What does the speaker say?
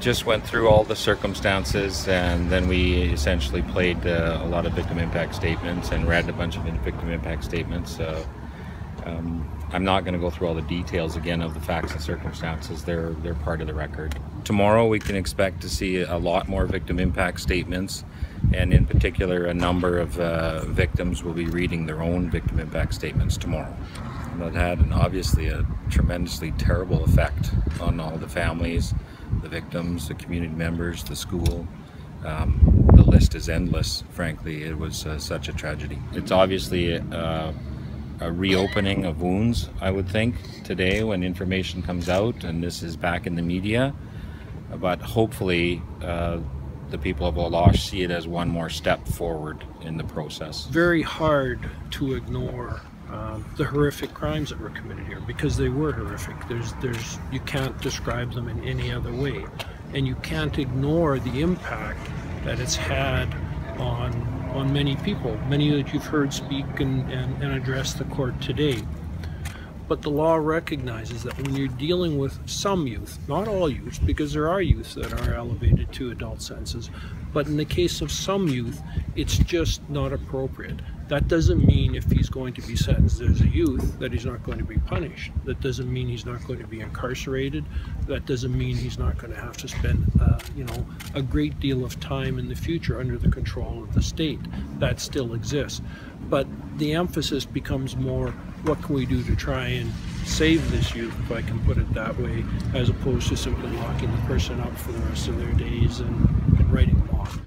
just went through all the circumstances, and then we essentially played a lot of victim impact statements and read a bunch of victim impact statements. I'm not going to go through all the details again of the facts and circumstances. They're part of the record. Tomorrow we can expect to see a lot more victim impact statements, and in particular a number of victims will be reading their own victim impact statements tomorrow. That had obviously a tremendously terrible effect on all the families, the victims, the community members, the school. The list is endless, frankly. It was such a tragedy. It's obviously a reopening of wounds, I would think, today when information comes out and this is back in the media. But hopefully the people of Loche see it as one more step forward in the process. Very hard to ignore the horrific crimes that were committed here, because they were horrific. You can't describe them in any other way, and you can't ignore the impact that it's had on many people, many that you've heard speak and address the court today. But the law recognizes that when you're dealing with some youth, not all youth, because there are youth that are elevated to adult sentences, but in the case of some youth, it's just not appropriate. That doesn't mean if he's going to be sentenced as a youth that he's not going to be punished. That doesn't mean he's not going to be incarcerated. That doesn't mean he's not going to have to spend a great deal of time in the future under the control of the state. That still exists. But the emphasis becomes more, what can we do to try and save this youth, if I can put it that way, as opposed to simply locking the person up for the rest of their days and writing them off.